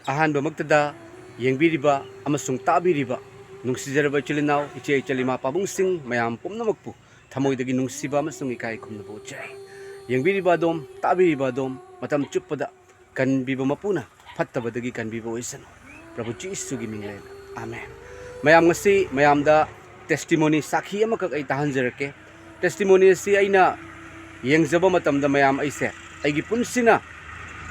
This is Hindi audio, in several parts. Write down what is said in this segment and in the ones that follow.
ꯑꯍꯥꯟꯕꯃꯛꯇꯗ ꯌꯦꯡꯕꯤꯔꯤꯕ ꯑꯃꯁꯨꯡ ꯇꯥꯕꯤꯔꯤꯕ ꯅꯨꯡꯁꯤꯖꯔꯕ ꯏꯆꯤꯜ-ꯏꯅꯥꯎ, ꯏꯆꯦ-ꯏꯆꯜ, ꯏꯃꯥ-ꯄꯥꯕꯨꯡꯁꯤꯡ ꯃꯌꯥꯝ ꯄꯨꯝꯅꯃꯛꯄꯨ ꯊꯃꯣꯏꯗꯒꯤ ꯅꯨꯡꯁꯤꯕ ꯑꯃꯁꯨꯡ ꯏꯀꯥꯏ ꯈꯨꯝꯅꯕ ꯎꯠꯆꯔꯤ꯫ ꯌꯦꯡꯕꯤꯔꯤꯕ ꯑꯗꯣꯝ, ꯇꯥꯕꯤꯔꯤꯕ ꯑꯗꯣꯝ, ꯃꯇꯝ ꯆꯨꯞꯄꯗ ꯀꯟꯕꯤꯕ ꯃꯄꯨꯅ ꯐꯠꯇꯕꯗꯒꯤ ꯀꯟꯕꯤꯕ ꯑꯣꯏꯁꯅꯨ꯫ ꯄ꯭ꯔꯚꯨ ꯖꯤꯁꯨꯒꯤ ꯃꯤꯡꯂꯦꯟ, ꯑꯥꯃꯦꯟ꯫ ꯃꯌꯥꯝ ꯉꯁꯤ ꯃꯌꯥꯝꯗ ꯇꯦꯁꯇꯤꯃꯣꯅꯤ ꯁꯥꯈꯤ ꯑꯃꯈꯛ ꯑꯩ ꯇꯥꯍꯟꯖꯔꯛꯀꯦ꯫ ꯇꯦꯁꯇꯤꯃꯣꯅꯤ ꯑꯁꯤ ꯑꯩꯅ ꯌꯦꯡꯖꯕ ꯃꯇꯝꯗ ꯃꯌꯥꯝ ꯑꯩꯁꯦ ꯑꯩꯒꯤ ꯄꯨꯟꯁꯤꯅ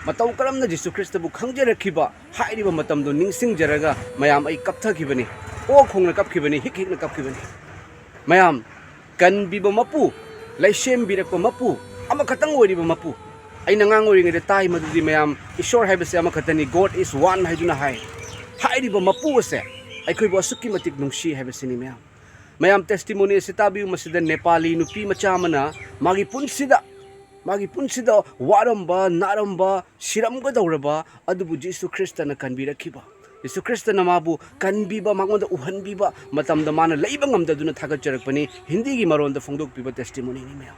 ꯃꯇꯧ ꯀꯔꯝꯅ ꯖꯤꯁꯨ ꯈ꯭ꯔꯤꯁꯇꯕꯨ ꯈꯪꯖꯔꯛꯈꯤꯕ ꯍꯥꯏꯔꯤꯕ ꯃꯇꯝꯗꯣ ꯅꯤꯡꯁꯤꯡꯖꯔꯒ ꯃꯌꯥꯝ ꯑꯩ ꯀꯞꯊꯈꯤꯕꯅꯤ, ꯑꯣꯛ ꯈꯣꯡꯅ ꯀꯞꯈꯤꯕꯅꯤ, ꯍꯤꯛ ꯍꯤꯛꯅ ꯀꯞꯈꯤꯕꯅꯤ꯫ ꯃꯌꯥꯝ ꯀꯟꯕꯤꯕ ꯃꯄꯨ, ꯂꯩꯁꯦꯝꯕꯤꯔꯛꯄ ꯃꯄꯨ, ꯑꯃꯈꯛꯇꯪ ꯑꯣꯏꯔꯤꯕ ꯃꯄꯨ, ꯑꯩꯅ ꯑꯉꯥꯡ ꯑꯣꯏꯔꯤꯉꯩꯗ ꯇꯥꯏ ꯃꯗꯨꯗꯤ ꯃꯌꯥꯝ ꯏꯁꯣꯔ ꯍꯥꯏꯕꯁꯦ ꯑꯃꯈꯛꯇꯅꯤ, ꯒꯣꯗ ꯏꯁ ꯋꯥꯟ ꯍꯥꯏꯗꯨꯅ ꯍꯥꯏ꯫ ꯍꯥꯏꯔꯤꯕ ꯃꯄꯨ ꯑꯁꯦ ꯑꯩꯈꯣꯏꯕꯨ ꯑꯁꯨꯛꯀꯤ ꯃꯇꯤꯛ ꯅꯨꯡꯁꯤ ꯍꯥꯏꯕꯁꯤꯅꯤ ꯃꯌꯥꯝ꯫ ꯃꯌꯥꯝ ꯇꯦꯁꯇꯤꯃꯣꯅꯤ ꯑꯁꯤ ꯇꯥꯕꯤꯌꯨ꯫ ꯃꯁꯤꯗ ꯅꯦꯄꯥꯂꯤ ꯅꯨꯄꯤ ꯃꯆꯥ ꯑꯃꯅ ꯃꯥꯒꯤ ꯄꯨꯟꯁꯤꯗ ꯋꯥꯔꯝꯕ, ꯅꯥꯔꯝꯕ, ꯁꯤꯔꯝꯒꯗꯧꯔꯕ ꯑꯗꯨꯕꯨ ꯖꯤꯁꯨ ꯈ꯭ꯔꯤꯁꯇꯅ ꯀꯟꯕꯤꯔꯛꯈꯤꯕ, ꯖꯤꯁꯨ ꯈ꯭ꯔꯤꯁꯇꯅ ꯃꯥꯕꯨ ꯀꯟꯕꯤꯕ, ꯃꯉꯣꯟꯗ ꯎꯍꯟꯕꯤꯕ ꯃꯇꯝꯗ ꯃꯥꯅ ꯂꯩꯕ ꯉꯝꯗꯗꯨꯅ ꯊꯥꯒꯠꯆꯔꯛꯄꯅꯤ꯫ ꯍꯤꯟꯗꯤꯒꯤ ꯃꯔꯣꯟꯗ ꯐꯣꯡꯗꯣꯛꯄꯤꯕ ꯇꯦꯁꯇꯤꯃꯣꯅꯤꯅꯤ ꯃꯌꯥꯝ꯫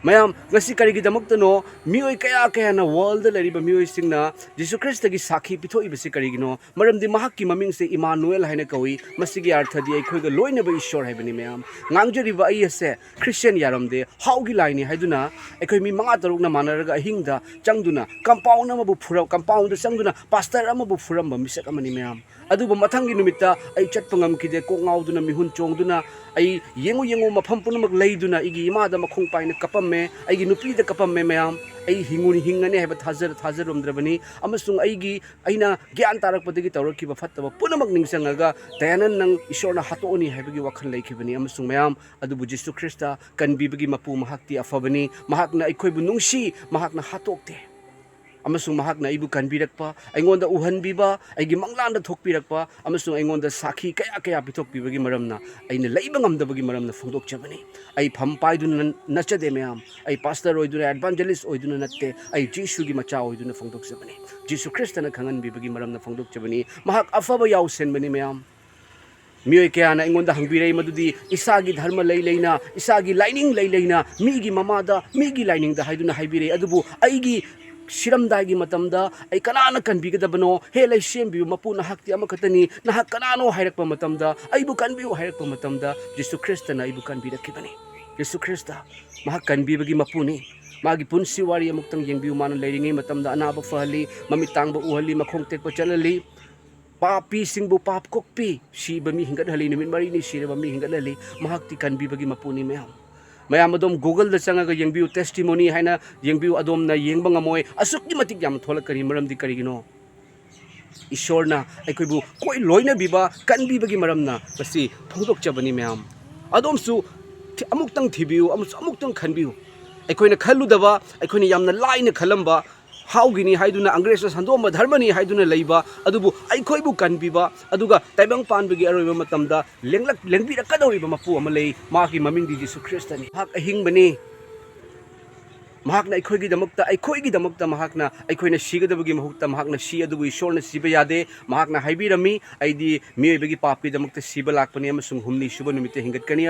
ꯃꯌꯥꯝ ꯉꯁꯤ ꯀꯔꯤꯒꯤꯗꯃꯛꯇꯅꯣ ꯃꯤꯑꯣꯏ ꯀꯌꯥꯅ ꯋꯥꯔꯜꯗ ꯂꯩꯔꯤꯕ ꯃꯤꯑꯣꯏꯁꯤꯡꯅ ꯖꯤꯁꯨ ꯈ꯭ꯔꯤꯁꯇꯒꯤ ꯁꯥꯈꯤ ꯄꯤꯊꯣꯛꯏꯕꯁꯤ ꯀꯔꯤꯒꯤꯅꯣ? ꯃꯔꯝꯗꯤ ꯃꯍꯥꯛꯀꯤ ꯃꯃꯤꯡꯁꯦ ꯏꯃꯥꯅꯨꯑꯦꯜ ꯍꯥꯏꯅ ꯀꯧꯏ꯫ ꯃꯁꯤꯒꯤ ꯑꯔꯊꯗꯤ ꯑꯩꯈꯣꯏꯒ ꯂꯣꯏꯅꯕ ꯏꯁꯣꯔ ꯍꯥꯏꯕꯅꯤ ꯃꯌꯥꯝ꯫ ꯉꯥꯡꯖꯔꯤꯕ ꯑꯩ ꯑꯁꯦ ꯈ꯭ꯔꯤꯁꯇꯤꯌꯟ ꯌꯥꯔꯝꯗꯦ, ꯍꯥꯎꯒꯤ ꯂꯥꯏꯅꯤ ꯍꯥꯏꯗꯨꯅ ꯑꯩꯈꯣꯏ ꯃꯤ 5-6ꯅ ꯃꯥꯟꯅꯔꯒ ꯑꯍꯤꯡꯗ ꯆꯪꯗꯨꯅ ꯀꯝꯄꯥꯎꯟꯗ ꯆꯪꯗꯨꯅ ꯄꯥꯁꯇꯔ ꯑꯃꯕꯨ ꯐꯨꯔꯝꯕ ꯃꯤꯁꯛ ꯑꯃꯅꯤ ꯃꯌꯥꯝ꯫ ꯑꯗꯨꯕꯨ ꯃꯊꯪꯒꯤ ꯅꯨꯃꯤꯠꯇ ꯑꯩ ꯆꯠꯄ ꯉꯝꯈꯤꯗꯦ, ꯀꯣꯛ ꯉꯥꯎꯗꯨꯅ ꯃꯤꯍꯨꯟ ꯆꯣꯡꯗꯨꯅ ꯑꯩ ꯌꯦꯡꯉꯨ ꯃꯐꯝ ꯄꯨꯝꯅꯃꯛ ꯂꯩꯗꯨꯅ ꯑꯩꯒꯤ ꯏꯃꯥꯗ ꯃꯈꯣꯡ ꯄꯥꯏꯅ ꯀꯞꯄꯝꯃꯦ, ꯑꯩꯒꯤ ꯅꯨꯄꯤꯗ ꯀꯞꯄꯝꯃꯦ ꯃꯌꯥꯝ꯫ ꯑꯩ ꯍꯤꯡꯒꯅꯤ ꯍꯥꯏꯕ ꯊꯥꯖꯔꯝꯗ꯭ꯔꯕꯅꯤ ꯑꯃꯁꯨꯡ ꯑꯩꯅ ꯒ꯭ꯌꯥꯟ ꯇꯥꯔꯛꯄꯗꯒꯤ ꯇꯧꯔꯛꯈꯤꯕ ꯐꯠꯇꯕ ꯄꯨꯝꯅꯃꯛ ꯅꯤꯡꯁꯤꯡꯉꯒ ꯗꯌꯥꯅꯟ, ꯅꯪ ꯏꯁꯣꯔꯅ ꯍꯥꯠꯇꯣꯛꯑꯅꯤ ꯍꯥꯏꯕꯒꯤ ꯋꯥꯈꯜ ꯂꯩꯈꯤꯕꯅꯤ ꯑꯃꯁꯨꯡ ꯃꯌꯥꯝ ꯑꯗꯨꯕꯨ ꯖꯤꯁꯨ ꯈ꯭ꯔꯤꯁꯇ ꯀꯟꯕꯤꯕꯒꯤ ꯃꯄꯨ, ꯃꯍꯥꯛꯇꯤ ꯑꯐꯕꯅꯤ, ꯃꯍꯥꯛꯅ ꯑꯩꯈꯣꯏꯕꯨ ꯅꯨꯡꯁꯤ, ꯃꯍꯥꯛꯅ ꯍꯥꯠꯇꯣꯛꯇꯦ ꯑꯃꯁꯨꯡ ꯃꯍꯥꯛꯅ ꯑꯩꯕꯨ ꯀꯟꯕꯤꯔꯛꯄ, ꯑꯩꯉꯣꯟꯗ ꯎꯍꯟꯕꯤꯕ, ꯑꯩꯒꯤ ꯃꯪꯂꯥꯟꯗ ꯊꯣꯛꯄꯤꯔꯛꯄ ꯑꯃꯁꯨꯡ ꯑꯩꯉꯣꯟꯗ ꯁꯥꯈꯤ ꯀꯌꯥ ꯄꯤꯊꯣꯛꯄꯤꯕꯒꯤ ꯃꯔꯝꯅ ꯑꯩꯅ ꯂꯩꯕ ꯉꯝꯗꯕꯒꯤ ꯃꯔꯝꯅ ꯐꯣꯡꯗꯣꯛꯆꯕꯅꯤ꯫ ꯑꯩ ꯐꯝ ꯄꯥꯏꯗꯨꯅ ꯅꯠꯆꯗꯦ ꯃꯌꯥꯝ, ꯑꯩ ꯄꯥꯁꯇꯔ ꯑꯣꯏꯗꯨꯅ, ꯑꯦꯗꯚꯥꯟꯖꯦꯂꯤꯁ ꯑꯣꯏꯗꯨꯅ ꯅꯠꯇꯦ, ꯑꯩ ꯖꯤꯁꯨꯒꯤ ꯃꯆꯥ ꯑꯣꯏꯗꯨꯅ ꯐꯣꯡꯗꯣꯛꯆꯕꯅꯤ꯫ ꯖꯤꯁꯨ ꯈ꯭ꯔꯤꯁꯇꯅ ꯈꯪꯍꯟꯕꯤꯕꯒꯤ ꯃꯔꯝꯅ ꯐꯣꯡꯗꯣꯛꯆꯕꯅꯤ꯫ ꯃꯍꯥꯛ ꯑꯐꯕ ꯌꯥꯎꯁꯦꯟꯕꯅꯤ ꯃꯌꯥꯝ꯫ ꯃꯤꯑꯣꯏ ꯀꯌꯥꯅ ꯑꯩꯉꯣꯟꯗ ꯍꯪꯕꯤꯔꯛꯏ ꯃꯗꯨꯗꯤ ꯏꯁꯥꯒꯤ ꯙꯔꯃ ꯂꯩꯅ, ꯏꯁꯥꯒꯤ ꯂꯥꯏꯅꯤꯡ ꯂꯩꯅ, ꯃꯤꯒꯤ ꯃꯃꯥꯗ, ꯃꯤꯒꯤ ꯂꯥꯏꯅꯤꯡꯗ ꯍꯥꯏꯗꯨꯅ ꯍꯥꯏꯕꯤꯔꯛꯏ꯫ ꯑꯗꯨꯕꯨ ꯑꯩꯒꯤ ꯁꯤꯔꯝꯗꯥꯏꯒꯤ ꯃꯇꯝꯗ ꯑꯩ ꯀꯅꯥꯅ ꯀꯟꯕꯤꯒꯗꯕꯅꯣ? ꯍꯦ ꯂꯩꯁꯦꯝꯕꯤꯌꯨ ꯃꯄꯨ, ꯅꯍꯥꯛꯇꯤ ꯑꯃꯈꯛꯇꯅꯤ, ꯅꯍꯥꯛ ꯀꯅꯥꯅꯣ ꯍꯥꯏꯔꯛꯄ ꯃꯇꯝꯗ, ꯑꯩꯕꯨ ꯀꯟꯕꯤꯌꯨ ꯍꯥꯏꯔꯛꯄ ꯃꯇꯝꯗ ꯖꯤꯁꯨ ꯈ꯭ꯔꯤꯁꯇꯅ ꯑꯩꯕꯨ ꯀꯟꯕꯤꯔꯛꯈꯤꯕꯅꯤ꯫ ꯖꯤꯁꯨ ꯈ꯭ꯔꯤꯁꯇ ꯃꯍꯥꯛ ꯀꯟꯕꯤꯕꯒꯤ ꯃꯄꯨꯅꯤ꯫ ꯃꯥꯒꯤ ꯄꯨꯟꯁꯤ ꯋꯥꯔꯤ ꯑꯃꯨꯛꯇꯪ ꯌꯦꯡꯕꯤꯌꯨ꯫ ꯃꯥꯅ ꯂꯩꯔꯤꯉꯩ ꯃꯇꯝꯗ ꯑꯅꯥꯕ ꯐꯍꯜꯂꯤ, ꯃꯃꯤꯠ ꯇꯥꯡꯕ ꯎꯍꯜꯂꯤ, ꯃꯈꯣꯡ ꯇꯦꯛꯄ ꯆꯠꯍꯜꯂꯤ, ꯄꯥꯄꯤꯁꯤꯡꯕꯨ ꯄꯥꯞ ꯀꯣꯛꯄꯤ, ꯁꯤꯕ ꯃꯤ ꯍꯤꯡꯒꯠꯍꯜꯂꯤ, ꯅꯨꯃꯤꯠ 4ꯅꯤ ꯁꯤꯔꯕ ꯃꯤ ꯍꯤꯡꯒꯠꯍꯜꯂꯤ꯫ ꯃꯍꯥꯛꯇꯤ ꯀꯟꯕꯤꯕꯒꯤ ꯃꯄꯨꯅꯤ ꯃꯌꯥꯝ꯫ ꯃꯌꯥꯝ ꯑꯗꯣꯝ ꯒꯨꯒꯜꯗ ꯆꯪꯉꯒ ꯌꯦꯡꯕꯤꯌꯨ, ꯇꯦꯁꯇꯤꯃꯣꯅꯤ ꯍꯥꯏꯅ ꯌꯦꯡꯕꯤꯌꯨ꯫ ꯑꯗꯣꯝꯅ ꯌꯦꯡꯕ ꯉꯝꯃꯣꯏ, ꯑꯁꯨꯛꯀꯤ ꯃꯇꯤꯛ ꯌꯥꯝꯅ ꯊꯣꯛꯂꯛꯀꯅꯤ꯫ ꯃꯔꯝꯗꯤ ꯀꯔꯤꯒꯤꯅꯣ? ꯏꯁꯣꯔꯅ ꯑꯩꯈꯣꯏꯕꯨ ꯂꯣꯏꯅꯕꯤꯕ, ꯀꯟꯕꯤꯕꯒꯤ ꯃꯔꯝꯅ ꯃꯁꯤ ꯐꯣꯡꯗꯣꯛꯆꯕꯅꯤ ꯃꯌꯥꯝ꯫ ꯑꯗꯣꯝꯁꯨ ꯑꯃꯨꯛꯇꯪ ꯊꯤꯕꯤꯌꯨ ꯑꯃꯁꯨꯡ ꯑꯃꯨꯛꯇꯪ ꯈꯟꯕꯤꯌꯨ꯫ ꯑꯩꯈꯣꯏꯅ ꯈꯜꯂꯨꯗꯕ, ꯑꯩꯈꯣꯏꯅ ꯌꯥꯝꯅ ꯂꯥꯏꯅ ꯈꯜꯂꯝꯕ, ꯍꯥꯎꯒꯤꯅꯤ ꯍꯥꯏꯗꯨꯅ, ꯑꯪꯒ꯭ꯔꯦꯖꯅ ꯁꯟꯗꯣꯛꯑꯝꯕ ꯙꯔꯃꯅꯤ ꯍꯥꯏꯗꯨꯅ ꯂꯩꯕ, ꯑꯗꯨꯕꯨ ꯑꯩꯈꯣꯏꯕꯨ ꯀꯟꯕꯤꯕ, ꯑꯗꯨꯒ ꯇꯥꯏꯕꯪ ꯄꯥꯟꯕꯒꯤ ꯑꯔꯣꯏꯕ ꯃꯇꯝꯗ ꯂꯦꯡꯕꯤꯔꯛꯀꯗꯧꯔꯤꯕ ꯃꯄꯨ ꯑꯃ ꯂꯩ꯫ ꯃꯍꯥꯛꯀꯤ ꯃꯃꯤꯡꯗꯤ ꯖꯤꯁꯨ ꯈ꯭ꯔꯤꯁꯇꯅꯤ꯫ ꯃꯍꯥꯛ ꯑꯍꯤꯡꯕꯅꯤ꯫ ꯃꯍꯥꯛꯅ ꯑꯩꯈꯣꯏꯒꯤꯗꯃꯛꯇ ꯃꯍꯥꯛꯅ ꯑꯩꯈꯣꯏꯅ ꯁꯤꯒꯗꯕꯒꯤ ꯃꯍꯨꯠꯇ ꯃꯍꯥꯛꯅ ꯑꯗꯨꯕꯨ ꯏꯁꯣꯔꯅ ꯁꯤꯕ ꯌꯥꯗꯦ꯫ ꯃꯍꯥꯛꯅ ꯍꯥꯏꯕꯤꯔꯝꯃꯤ, ꯑꯩꯗꯤ ꯃꯤꯑꯣꯏꯕꯒꯤ ꯄꯥꯞꯀꯤꯗꯃꯛꯇ ꯁꯤꯕ ꯂꯥꯛꯄꯅꯤ ꯑꯃꯁꯨꯡ 5ꯅꯤ ꯁꯨꯕ ꯅꯨꯃꯤꯠꯇ ꯍꯤꯡꯒꯠꯀꯅꯤ꯫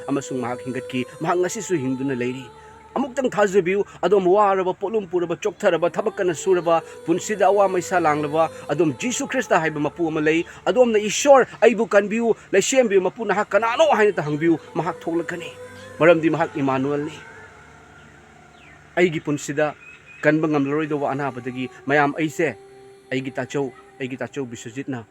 ꯑꯃꯁꯨꯡ ꯃꯍꯥꯛ ꯍꯤꯡꯒꯠꯈꯤ꯫ ꯃꯍꯥꯛ ꯉꯁꯤꯁꯨ ꯍꯤꯡꯗꯨꯅ ꯂꯩꯔꯤ꯫ ꯑꯃꯨꯛꯇꯪ ꯊꯥꯖꯕꯤꯌꯨ꯫ ꯑꯗꯣꯝ ꯋꯥꯔꯕ, ꯄꯣꯠꯂꯨꯝ ꯄꯨꯔꯕ, ꯆꯣꯛꯊꯔꯕ, ꯊꯕꯛ ꯀꯟꯅ ꯁꯨꯔꯕ, ꯄꯨꯟꯁꯤꯗ ꯑꯋꯥ ꯃꯩꯁꯥ ꯂꯥꯡꯂꯕ, ꯑꯗꯣꯝ ꯖꯤꯁꯨ ꯈ꯭ꯔꯤꯁꯇ ꯍꯥꯏꯕ ꯃꯄꯨ ꯑꯃ ꯂꯩ꯫ ꯑꯗꯣꯝꯅ ꯏꯁꯣꯔ, ꯑꯩꯕꯨ ꯀꯟꯕꯤꯌꯨ, ꯂꯩꯁꯦꯝꯕꯤꯌꯨ ꯃꯄꯨ, ꯅꯍꯥꯛ ꯀꯅꯥꯅꯣ ꯍꯥꯏꯅ ꯍꯪꯕꯤꯌꯨ, ꯃꯍꯥꯛ ꯊꯣꯛꯂꯛꯀꯅꯤ꯫ ꯃꯔꯝꯗꯤ ꯃꯍꯥꯛ ꯏꯃꯥꯅꯨꯑꯦꯜꯅꯤ꯫ ꯑꯩꯒꯤ ꯄꯨꯟꯁꯤꯗ ꯀꯟꯕ ꯉꯝꯂꯔꯣꯏꯗꯧꯕ ꯑꯅꯥꯕꯗꯒꯤ ꯃꯌꯥꯝ ꯑꯩꯒꯤ ꯇꯥꯆꯧ ꯕꯤꯁ꯭ꯋꯖꯤꯠꯅ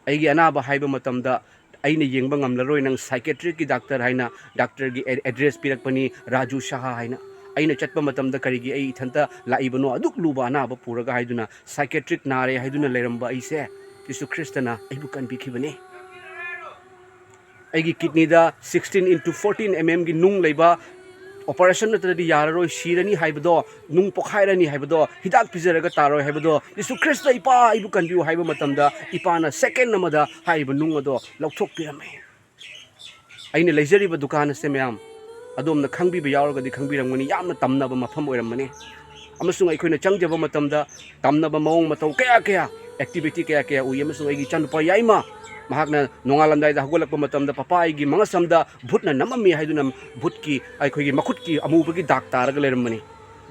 ꯑꯩꯒꯤ ꯑꯅꯥꯕ ꯍꯥꯏꯕ ꯃꯇꯝꯗ ꯑꯩꯅ ꯌꯦꯡꯕ ꯉꯝꯂꯔꯣꯏ, ꯅꯪ ꯁꯥꯏꯀꯦꯇ꯭ꯔꯤꯛꯀꯤ ꯗꯥꯛꯇꯔ ꯍꯥꯏꯅ ꯗꯥꯛꯇꯔꯒꯤ ꯑꯦꯗ꯭ꯔꯦꯁ ꯄꯤꯔꯛꯄꯅꯤ, ꯔꯥꯖꯨ ꯁꯥꯍꯥ ꯍꯥꯏꯅ꯫ ꯑꯩꯅ ꯆꯠꯄ ꯃꯇꯝꯗ ꯀꯔꯤꯒꯤ ꯑꯩ ꯏꯊꯟꯇ ꯂꯥꯛꯏꯕꯅꯣ, ꯑꯗꯨꯛ ꯂꯨꯕ ꯑꯅꯥꯕ ꯄꯨꯔꯒ ꯍꯥꯏꯗꯨꯅ, ꯁꯥꯏꯀꯦꯇ꯭ꯔꯤꯛ ꯅꯥꯔꯦ ꯍꯥꯏꯗꯨꯅ ꯂꯩꯔꯝꯕ ꯑꯩꯁꯦ ꯖꯤꯁꯨ ꯈ꯭ꯔꯤꯁꯇꯅ ꯑꯩꯕꯨ ꯀꯟꯕꯤꯈꯤꯕꯅꯤ꯫ ꯑꯩꯒꯤ ꯀꯤꯗꯅꯤꯗ 16x14 mm ꯅꯨꯡ ꯂꯩꯕ, ꯑꯣꯄꯔꯦꯁꯟ ꯅꯠꯇ꯭ꯔꯗꯤ ꯌꯥꯔꯔꯣꯏ, ꯁꯤꯔꯅꯤ ꯍꯥꯏꯕꯗꯣ, ꯅꯨꯡ ꯄꯣꯈꯥꯏꯔꯅꯤ ꯍꯥꯏꯕꯗꯣ, ꯍꯤꯗꯥꯛ ꯄꯤꯖꯔꯒ ꯇꯥꯔꯣꯏ ꯍꯥꯏꯕꯗꯣ, ꯖꯤꯁꯨ ꯈ꯭ꯔꯤꯁꯇ ꯏꯄꯥ ꯑꯩꯕꯨ ꯀꯟꯕꯤꯌꯨ ꯍꯥꯏꯕ ꯃꯇꯝꯗ ꯏꯄꯥꯅ ꯁꯦꯀꯦꯟ ꯑꯃꯗ ꯍꯥꯏꯔꯤꯕ ꯅꯨꯡ ꯑꯗꯣ ꯂꯧꯊꯣꯛꯄꯤꯔꯝꯃꯦ꯫ ꯑꯩꯅ ꯂꯩꯖꯔꯤꯕ ꯗꯨꯀꯥꯟ ꯑꯁꯦ ꯃꯌꯥꯝ ꯑꯗꯣꯝꯅ ꯈꯪꯕꯤꯕ ꯌꯥꯎꯔꯒꯗꯤ ꯈꯪꯕꯤꯔꯝꯒꯅꯤ, ꯌꯥꯝꯅ ꯇꯝꯅꯕ ꯃꯐꯝ ꯑꯣꯏꯔꯝꯒꯅꯤ꯫ ꯑꯃꯁꯨꯡ ꯑꯩꯈꯣꯏꯅ ꯆꯪꯖꯕ ꯃꯇꯝꯗ ꯇꯝꯅꯕ ꯃꯑꯣꯡ ꯃꯇꯧꯀꯌꯥ, ꯑꯦꯛꯇꯤꯚꯤꯇꯤ ꯀꯌꯥ ꯎꯏ꯫ ꯑꯃꯁꯨꯡ ꯑꯩꯒꯤ ꯏꯆꯥꯅꯨꯄꯥ ꯌꯥꯏꯃ, ꯃꯍꯥꯛꯅ ꯅꯣꯡꯉꯥꯜꯂꯝꯗꯥꯏꯗ ꯍꯧꯒꯠꯂꯛꯄ ꯃꯇꯝꯗ ꯄꯄꯥ ꯑꯩꯒꯤ ꯃꯉꯛꯁꯝꯗ ꯚꯨꯠꯅ ꯅꯝꯃꯝꯃꯤ ꯍꯥꯏꯗꯨꯅ ꯑꯩꯈꯣꯏꯒꯤ ꯃꯈꯨꯠꯀꯤ ꯑꯃꯨꯕꯒꯤ ꯗꯥꯛ ꯇꯥꯔꯒ ꯂꯩꯔꯝꯕꯅꯤ꯫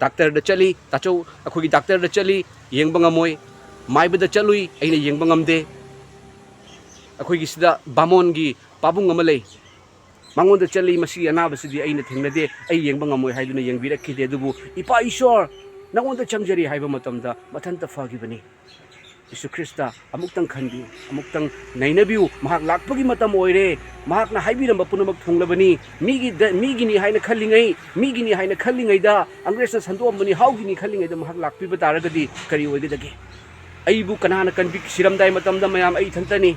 ꯗꯥꯛꯇꯔꯗ ꯆꯠꯂꯤ, ꯑꯩꯈꯣꯏꯒꯤ ꯗꯥꯛꯇꯔꯗ ꯆꯠꯂꯤ, ꯌꯦꯡꯕ ꯉꯝꯃꯣꯏ꯫ माइबदा चलुई अइना येंबा ngamde अखोइगी सिदा बामोनगी पाबुंग अमा लै मंगोंदा चली मसी अनाबसिदी अइना थेंगनदे अइ येंबा ngamoi हाइदुना येंबिरखिदे अदुबु इपा ईश्वर नंगोंदा चंगजरी हाइबा मतमदा मथंता फागिबनी यीशु ख्रिस्ता अमुक्तंग खनबियु अमुक्तंग नैनबियु महाक लाक्पगी मतम ओइरे महाकना हाइबिरंबा पुनमक थोंगलबनी मीगिनी हाइना खल्लिङै मीगिनी हाइना खल्लिङैदा अंग्रेसना संदोमबनी हाउगिनी खल्लिङैदा महाक लाक्पिबा तारगदी करी ओइगदगे अइबु कनाना कनबि सिरमदाय मतमदा मयाम अइ थंतनी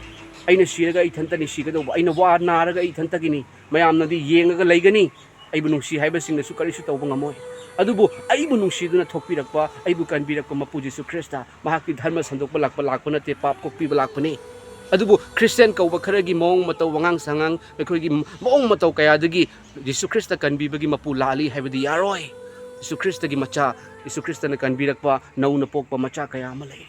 अइना सिरगा अइ थंतनी सिगदौबा अइना वा नारगा अइ थंतगिनी मयामनदी येंगगा लैगनी अइबु नुंसी हाइबसिंगसु करिसु तौबा ngamoi अदुबु अइबु नुंसीदुना थोकपिरकपा अइबु कनबिरकपा मपु जीसु ख्रिस्ता महाकि धर्म संदोकपा लाकपा नते पाप कोकपिबा लाकपने अदुबु क्रिश्चियन कौबा खरगी मोंग मतौ वंगांग संगांग अखोइगी मोंग मतौ कयादगी जीसु ख्रिस्ता कनबिबगी मपु लाली हाइबदि यारोय जीसु ख्रिस्तागी मचा जीसु ख्रिस्ताना कनबिरकपा नौना पोकपा मचा कया अमा लै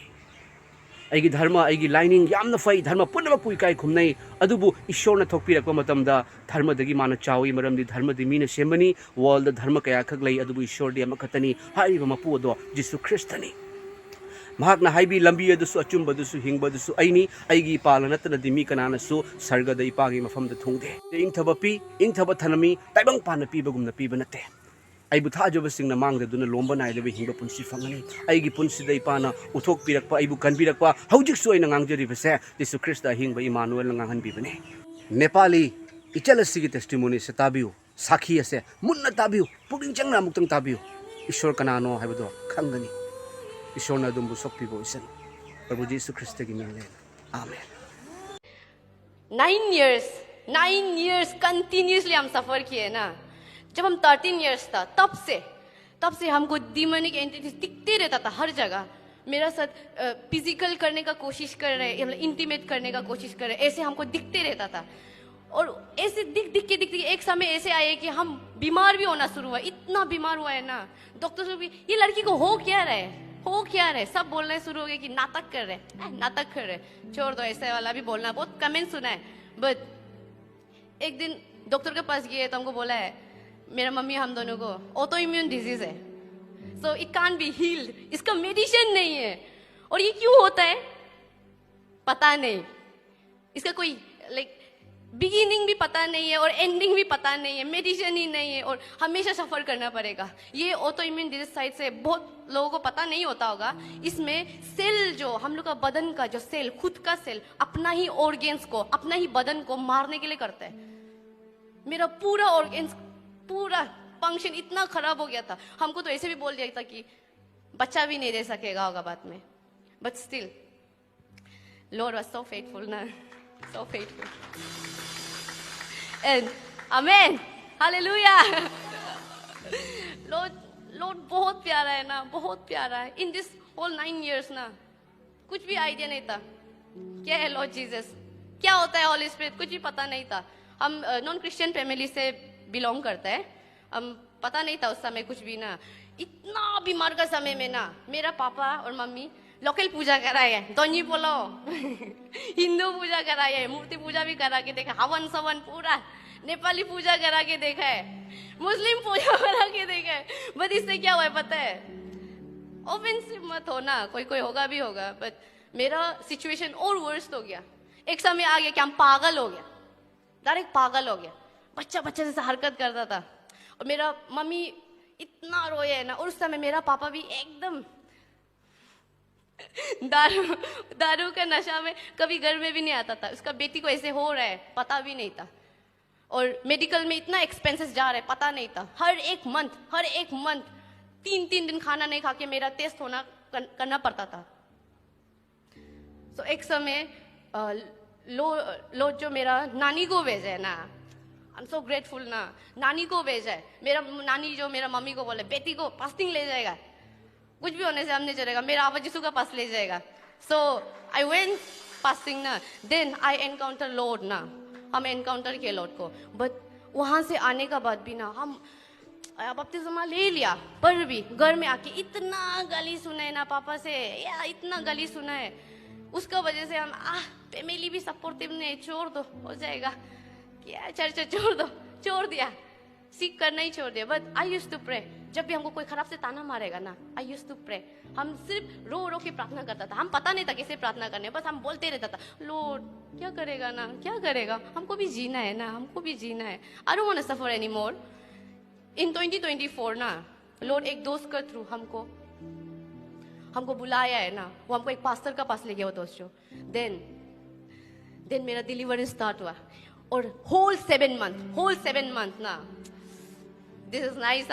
अइगी धर्म अइगी लाइनिंग यामना फै धर्म पुनमक पुइकाय खुमनै अदुबु ईश्वरना थोकपिरकपा मतमदा धर्मदगी माना चावी मरमदि धर्मदि मीना सेमबनी वर्ल्ड धर्म कया खक लै अदुबु ईश्वरदि अमखतनी हाइबा मपु अदो जीसु ख्रिस्तानी महाकना हाइबी लंबी अदुसु अचुंबदुसु हिंगबदुसु अइनी अइगी पाला नतनदि मी कनानसु सर्गदा इपागी मफमदा थुंगदे इंथबा थनमी ताइबंग पाना पीबगुमना पीबा नते अइबु थाजबसिंगना मांगदुना लोंबा नाइदबे हिंगबा पुंसी फंगनी अइगी पुंसीदा इपाना उथोक पिरकपा अइबु कनबिरकपा हौजिकसु अइना ngangjariबसे जीसु ख्रिस्ता हिंगबा इमानुएल nganhanbibane नेपाली इचलसिगी टेस्टिमोनी से ताबियु साखी असे मुन्ना ताबियु पुगिंग चंगना मुक्तंग ताबियु ईश्वर कनानो हाइबदो खंगनी ईश्वरना दुंबु सोकपिबो इसन प्रभु जीसु ख्रिस्ट की मिंगले आमेन 9 years कंटिन्यूसली हम सफर किए ना जब हम 13 years था तब से हमको डिमोनिक एंटिटीज दिखते रहता था हर जगह मेरा साथ फिजिकल करने का कोशिश कर रहे इंटीमेट करने का कोशिश कर रहे ऐसे हमको दिखते रहता था और ऐसे दिख के एक समय ऐसे आए कि हम बीमार भी होना शुरू हुआ इतना बीमार हुआ है ना डॉक्टर भी ये लड़की को हो क्या रहे सब बोलने शुरू हो गए कि नाटक कर रहे छोड़ दो ऐसे वाला भी बोलना बहुत कमेंट सुना है बट एक दिन डॉक्टर के पास गए तो हमको बोला है मेरा मम्मी हम दोनों को ऑटो इम्यून डिजीज है so it can't be healed इसका मेडिसिन नहीं है और ये क्यों होता है पता नहीं इसका कोई बिगिनिंग भी पता नहीं है और एंडिंग भी पता नहीं है मेडिसिन ही नहीं है और हमेशा सफर करना पड़ेगा ये ऑटो इम्यून डिजीज साइड से बहुत लोगों को पता नहीं होता होगा इसमें सेल जो हम लोग का बदन का जो सेल खुद का सेल अपना ही ऑर्गेन्स को अपना ही बदन को मारने के लिए करता है मेरा पूरा ऑर्गेन्स पूरा फंक्शन इतना खराब हो गया था हमको तो ऐसे भी बोल दिया था कि बच्चा भी नहीं दे सकेगा होगा बाद में but still Lord was so faithful ना so faithful and amen hallelujah Lord बहुत प्यारा है ना बहुत प्यारा है इन दिस होल 9 years ना कुछ भी आइडिया नहीं था क्या है लॉर्ड जीसस क्या होता है होली स्पिरिट कुछ भी पता नहीं था हम नॉन क्रिश्चियन फैमिली से बिलोंग करते हैं हम पता नहीं था उस समय कुछ भी ना इतना बीमार का समय में ना मेरा पापा और मम्मी लोकल पूजा कराए है दोनी बोलो हिंदू पूजा कराए है मूर्ति पूजा भी करा के देखा हवन सवन पूरा नेपाली पूजा करा के देखा है मुस्लिम पूजा करा के देखा है बट इससे क्या हुआ है पता है ऑफेंसिव मत हो ना कोई होगा भी होगा बट मेरा सिचुएशन और वर्स्ट हो गया एक समय आ गया कि हम पागल हो गया डायरेक्ट पागल हो गया बच्चा जैसा हरकत करता था और मेरा मम्मी इतना रोए है ना और उस समय मेरा पापा भी एकदम दारू का नशा में कभी घर में भी नहीं आता था उसका बेटी को ऐसे हो रहा है पता भी नहीं था और मेडिकल में इतना एक्सपेंसेस जा रहा है पता नहीं था हर एक मंथ 3 दिन खाना नहीं खा के मेरा टेस्ट होना करना पड़ता था तो एक समय लो जो मेरा नानी को भेजा है ना आई एम सो ग्रेटफुल ना नानी को भेजा है मेरा नानी जो मेरा मम्मी को बोले बेटी को फास्टिंग ले जाएगा कुछ भी होने से हम नहीं चलेगा मेरा आबा यीशु का पास ले जाएगा सो आई वेंट फास्टिंग ना देन आई एनकाउंटर लॉर्ड ना हम एनकाउंटर किए लॉर्ड को बट वहां से आने का बाद भी ना हम बपतिस्मा ले लिया पर भी घर में आके इतना गाली सुना है ना पापा से या इतना गाली सुना है उसका वजह से हम फैमिली भी सपोर्टिव नहीं छोड़ दो हो जाएगा क्या चर्चा छोड़ दिया सीख करना ही छोड़ दिया but I used to pray जब भी हमको कोई खराब से ताना मारेगा ना, आई यूज्ड टू प्रे. हम सिर्फ रो रो के प्रार्थना करता था. हम पता नहीं था कैसे प्रार्थना करने, बस हम बोलते रहता था, लॉर्ड क्या करेगा ना, क्या करेगा, हमको भी जीना है ना, हमको भी जीना है. I don't want to suffer any more. In 2024 ना, लॉर्ड एक दोस्त के थ्रू हमको बुलाया है ना, वो हमको एक पास्टर का पास ले गया वो दोस्त जो. देन मेरा डिलीवरेंस स्टार्ट हुआ. और होल 7 मंथ ना, दिस इज नाइस.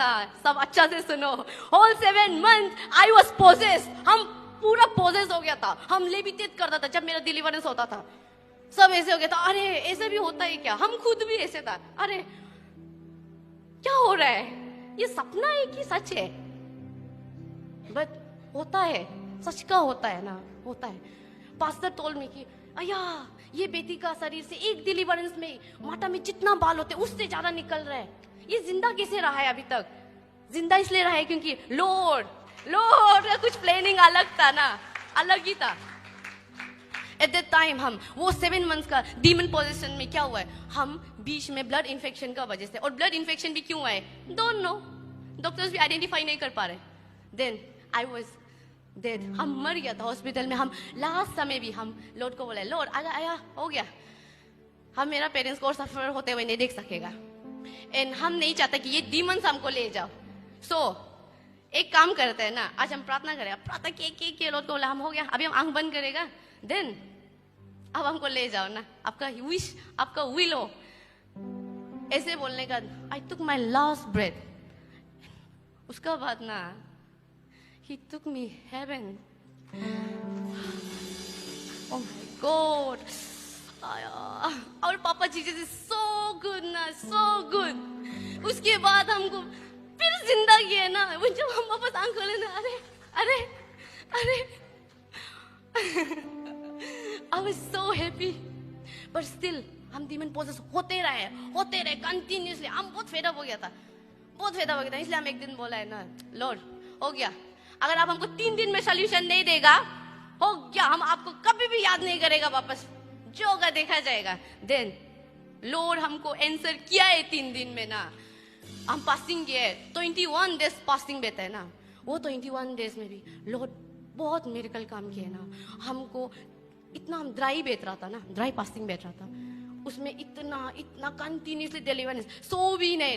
सब अच्छा से सुनो. Whole 7 month I was possessed. हम पूरा पोजेस हो गया था. हम लेविटेट करता था जब मेरा डिलीवरेंस होता था. सब ऐसे हो गया था, अरे ऐसे भी होता है क्या. हम खुद भी ऐसे था, अरे क्या हो रहा है, ये सपना है कि सच है. बट होता है, सच का होता है ना, होता है. पास्टर टोल्ड मी कि अया ये बेटी का शरीर से एक डिलीवरेंस में माता में जितना बाल होते उससे ज्यादा निकल रहा है. ये जिंदा कैसे रहा है अभी तक. जिंदा इसलिए रहा है क्योंकि लॉर्ड का कुछ प्लानिंग अलग था ना, अलग ही था. एट दैट टाइम हम वो 7 मंथ्स का डीमन पोजीशन में क्या हुआ है, हम बीच में ब्लड इन्फेक्शन का वजह से, और ब्लड इन्फेक्शन भी क्यों आए डोंट नो, डॉक्टर्स भी आइडेंटिफाई नहीं कर पा रहे. Then I was dead. हम मर गया था हॉस्पिटल में. हम लास्ट समय भी हम लॉर्ड को बोले, लॉर्ड आया हो गया. हम मेरा पेरेंट्स को और सफर होते हुए नहीं देख सकेगा. एंड हम नहीं चाहते कि ये डीमंस हमको ले जाओ. सो एक काम करते हैं ना, आज हम प्रार्थना करें. प्रार्थना के लॉर्ड को बोला, हम हो गया, अभी हम आंख बंद करेगा. देन अब हमको ले जाओ ना, आपका विश, आपका विल हो. ऐसे बोलने का आई टुक माई लास्ट ब्रेथ. उसका बाद ना he took me heaven. Oh my God. और पापा जीसस इज सो गुड ना, सो गुड. उसके बाद हमको फिर जिंदा किया ना. वो जब हम वापस आंख खोले ना, अरे I was so happy. But still हम demon possess होते रहे कंटिन्यूसली. हम बहुत फेड अप हो गया था. इसलिए हम एक दिन बोला है ना, लॉर्ड हो गया, अगर आप हमको 3 दिन में सोल्यूशन नहीं देगा, हो गया, हम आपको कभी भी याद नहीं करेगा वापस, जो होगा देखा जाएगा. देन लॉर्ड हमको आंसर किया है 3 दिन में ना. हम फास्टिंग किए 21 डेज फास्टिंग बेता है ना. वो 21 डेज में भी लॉर्ड बहुत मिरेकल काम किए ना. हमको इतना, हम ड्राई बेच रहा था ना, ड्राई फास्टिंग बेच रहा था, उसमें इतना कंटिन्यूसली डिलीवरेंस. सो भी नहीं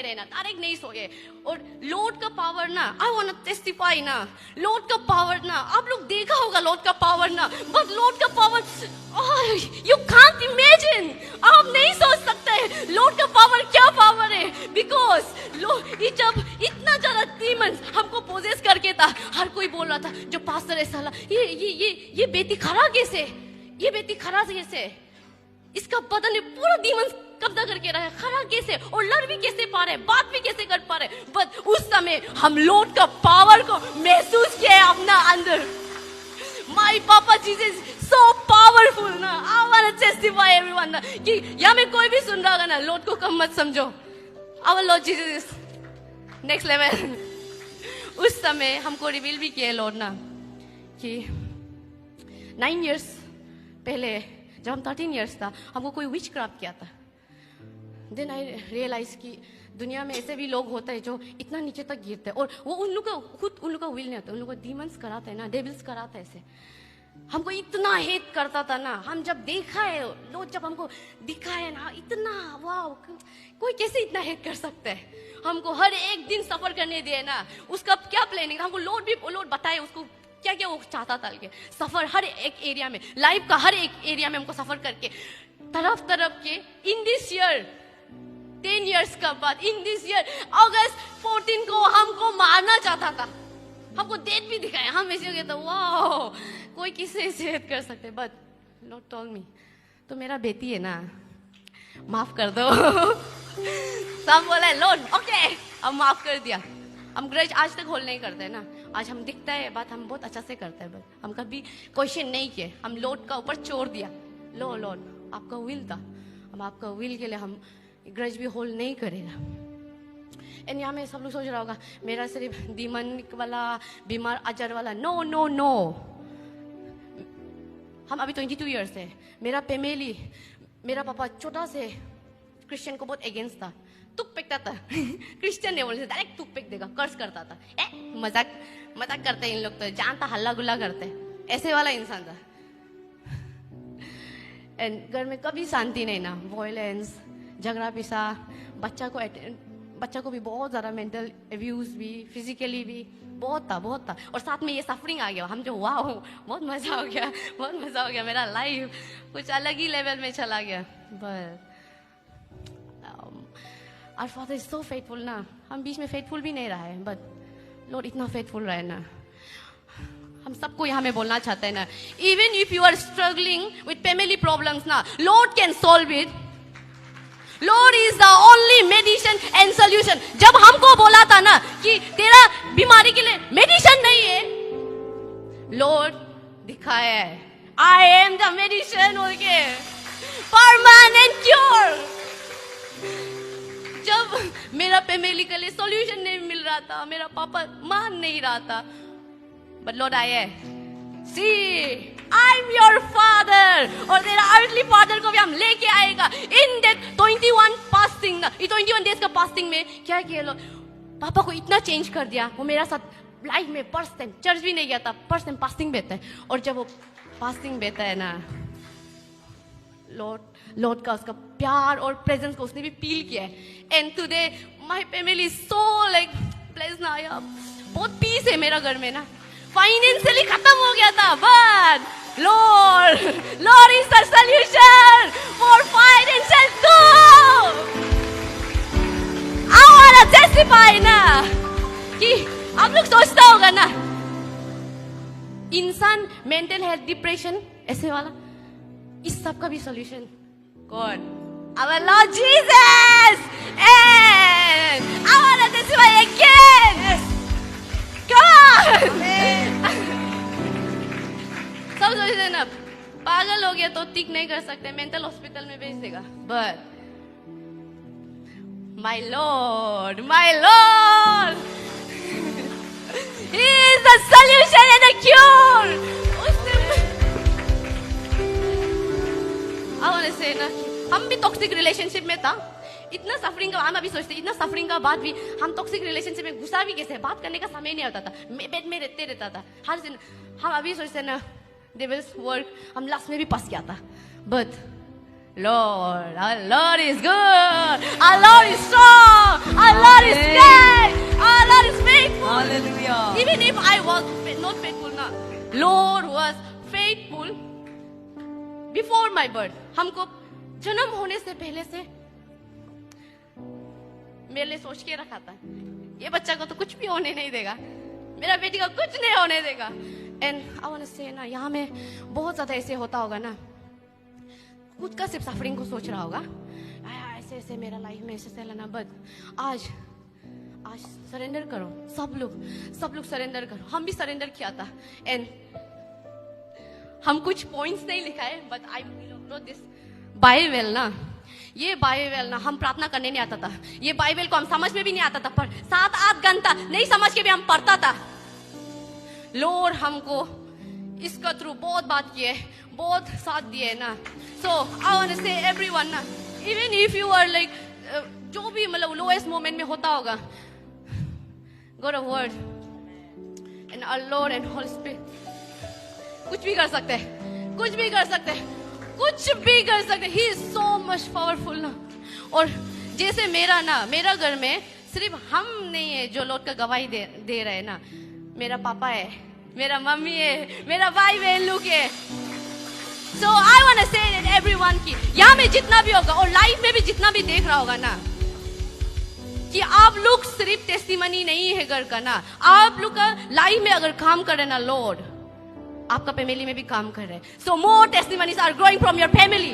रहे ना, तारिक नहीं सोए. और लॉर्ड का पावर ना, आई वांट टू टेस्टिफाई ना, लॉर्ड का पावर ना, आप लोग देखा होगा लॉर्ड का पावर ना, बट लॉर्ड का पावर यू कांट इमेजिन. आप नहीं सोच सकते लॉर्ड का पावर क्या पावर है. बिकॉज जब इतना ज्यादा डीमंस हमको पोजेस करके था, हर कोई बोल रहा था, जो पास्टर ऐसा ये बेटी खरा कैसे, इसका पता नहीं, पूरा डीमंस कब्जा करके रहा है, खरा कैसे, और लड़ भी कैसे पा रहे, बात भी कैसे कर पा रहे. बट उस समय हम लॉर्ड का पावर को महसूस किया अपना अंदर. माय पापा जीसस सो पावरफुल ना. I want to testify everyone ना, कि यहाँ में कोई भी सुन रहा होगा ना, लॉर्ड को कम मत समझो. Our Lord Jesus is next level. उस समय हमको रिवील भी किया लॉर्ड ना, कि 9 इयर्स पहले जब हम 13 इयर्स था, हमको कोई विच क्राफ्ट किया था. देन आई रियलाइज कि दुनिया में ऐसे भी लोग होते हैं जो इतना नीचे तक गिरते हैं, और वो उन लोग का विल नहीं होता, उन लोग को डीमंस कराते हैं ना, डेविल्स कराते हैं ऐसे. हमको इतना हेट करता था ना. हम जब देखा है, लोग जब हमको दिखा है ना, इतना वाह, कोई कैसे इतना हेट कर सकता है. हमको हर एक दिन सफर करने दिए ना, उसका क्या प्लानिंग, हमको लोड बताए उसको क्या क्या वो चाहता था. के सफर हर एक एरिया में, लाइफ का हर एक एरिया में हमको सफर करके तरफ के. इन दिस ईयर 10 इयर्स का बाद, इन दिस ईयर अगस्त 14 को हमको मारना चाहता था. हमको डेट भी दिखाया. हम ऐसे हो गया था, वाह कोई किसे सेहत कर सकते. बट लॉर्ड टोल्ड मी, तो मेरा बेटी है ना, माफ कर दो. सब बोला लॉर्ड ओके, अब माफ कर दिया. हम ग्रज आज तक होल्ड नहीं करते हैं ना. आज हम दिखता है बात, हम बहुत अच्छा से करते हैं, बट हम कभी क्वेश्चन नहीं किए. हम लॉर्ड का ऊपर छोड़ दिया. लॉर्ड आपका विल था, हम आपका विल के लिए हम ग्रज भी होल्ड नहीं करेगा. एंड यहाँ में सब लोग सोच रहा होगा मेरा सिर्फ डीमनिक वाला, बीमार अजर वाला. नो. हम अभी 22 इयर्स है. मेरा फैमिली, मेरा पापा छोटा से क्रिश्चियन को बहुत अगेंस्ट था. तुक फेंकता था क्रिश्चियन नहीं बोलते डायरेक्ट तुक फेंक देगा, कर्स करता था। मजाक मजाक करते इन लोग तो, जानता हल्ला गुल्ला करते, ऐसे वाला इंसान था। एंड घर में कभी शांति नहीं ना, वॉयलेंस, झगड़ा पिसा, बच्चा को भी बहुत ज़्यादा मेंटल एब्यूज भी, फिजिकली भी बहुत था। और साथ में ये सफरिंग आ गया, हम जो वाह बहुत मज़ा हो गया, मेरा लाइफ कुछ अलग ही लेवल में चला गया। But our Father is so faithful ना, हम बीच में फेथफुल भी नहीं रहा है, बट लॉर्ड इतना फेथफुल रहे ना। हम सबको यहाँ में बोलना चाहते हैं ना, even if you are struggling with family problems ना, Lord can solve it. Lord is the only medicine and solution. जब हमको बोला था ना कि तेरा बीमारी के लिए मेडिसिन नहीं है, लॉर्ड दिखाया है, आई एम द मेडिसिन बोल के, परमानेंट क्योर। जब मेरा फैमिली के लिए सॉल्यूशन नहीं मिल रहा था, मेरा पापा मान नहीं रहा था, बट लॉर्ड आया है, सी आई एम योर फादर, और तेरा अर्थली फादर को भी हम लेके आएगा। इन दैट 21 फास्टिंग ना, 21 डेज का फास्टिंग में क्या किया लॉर्ड, पापा को इतना चेंज कर दिया। वो मेरा साथ लाइफ में फर्स्ट टाइम चर्च भी नहीं गया था, फर्स्ट टाइम फास्टिंग बेता है, और जब वो फास्टिंग बेता है ना, लॉर्ड का उसका प्यार और प्रेजेंस को उसने भी फील किया है। And today my family so like place ना, यार बहुत पीस है मेरा घर में ना। फाइनेंशियली खत्म हो गया था, but Lord is the solution for financial too. I want to testify ना कि आप लोग सोचता होगा ना, इंसान मेंटल हेल्थ, डिप्रेशन ऐसे वाला, इस सब का भी सॉल्यूशन कौन? Our Lord Jesus! And I want to testify again! Yes. Come on! सब सोचते हैं ना, पागल हो गया तो ठीक नहीं कर सकते, मेंटल हॉस्पिटल में भेज देगा, but my Lord, He is the solution and the cure. I want to say ना, हम भी टॉक्सिक रिलेशनशिप में था, इतना सफरिंग का, हम अभी सोचते इतना सफरिंग का बाद भी हम टॉक्सिक रिलेशनशिप में घुसा भी कैसे, बात करने का समय नहीं होता था, बेड में रहता था हर दिन। हम अभी सोचते ना, डेविल्स वर्क, हम लास्ट में भी फंस गया था, but Lord, our Lord is good, our Lord is strong, our Lord is kind, our Lord is faithful. Hallelujah. Even if I was not faithful ना, Lord was faithful before my birth. हमको जन्म होने से पहले से मेरे लिए सोच के रखा था, ये बच्चा को तो कुछ भी होने नहीं देगा, मेरा बेटी को कुछ नहीं होने देगा। एंड आई वांट टू से ना, यहाँ में बहुत ज्यादा ऐसे होता होगा ना, खुद का सिर्फ सफरिंग को सोच रहा होगा, ऐसे ऐसे मेरा लाइफ में ऐसे चलना, बट आज सरेंडर करो, सब लोग सरेंडर करो। हम भी सरेंडर किया था, एंड हम कुछ पॉइंट्स नहीं लिखा है, but I know this Bible ना, ये बाइबल ना, हम प्रार्थना करने नहीं आता था, ये बाइबल को हम समझ में भी नहीं आता था, पर 7-8 घंटा नहीं समझ के भी हम पढ़ता था। लॉर्ड हमको इसका थ्रू बहुत बात किए, बहुत साथ दिए ना। So I want to say everyone ना, even if you are like, जो भी मतलब लोएस्ट मोमेंट में होता होगा, God a word and our Lord and Holy Spirit कुछ भी कर सकते हैं, कुछ भी कर सकते हैं, कुछ भी कर सकते। He is so much powerful ना। और जैसे मेरा घर में सिर्फ हम नहीं है जो लॉर्ड का गवाही दे रहे हैं ना, मेरा पापा है, मेरा मम्मी है, मेरा भाई बहन लोग है। So I want to say that everyone की यहाँ में जितना भी होगा और लाइफ में भी जितना भी देख रहा होगा ना, कि आप लोग सिर्फ टेस्टिमनी नहीं है घर का ना, आप लोग का लाइफ में अगर काम करे ना, लॉर्ड आपका फैमिली में भी काम कर रहे हैं। So more testimonies are growing from your family.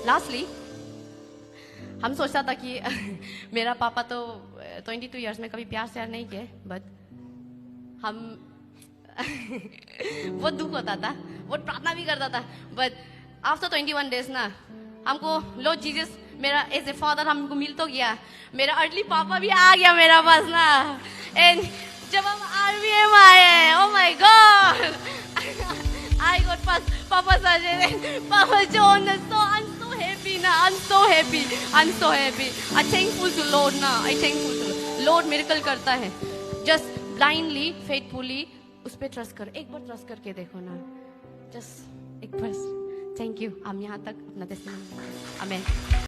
Lastly हम सोचता था कि मेरा पापा तो 22 इयर्स में कभी प्यार शेयर नहीं किए, बट हम बहुत दुख होता था, बहुत प्रार्थना भी करता था, बट आफ्टर 21 डेज ना, हमको लॉर्ड जीसस मेरा एज ए फादर हमको मिल तो गया, मेरा अर्ली पापा भी आ गया मेरा पास ना। एंड जब हम RVM आए, oh my God, I got past Papa Sajid, Papa John, so I'm so ना, I'm so happy. I'm so happy. I'm thankful to Lord ना. I'm thankful to Lord miracle करता है. Just blindly, faithfully उस पे ट्रस्ट कर. एक बार ट्रस्ट करके देखो ना. Just एक बार. Thank you. हम यहाँ तक अपना टेस्टिमनी. Amen.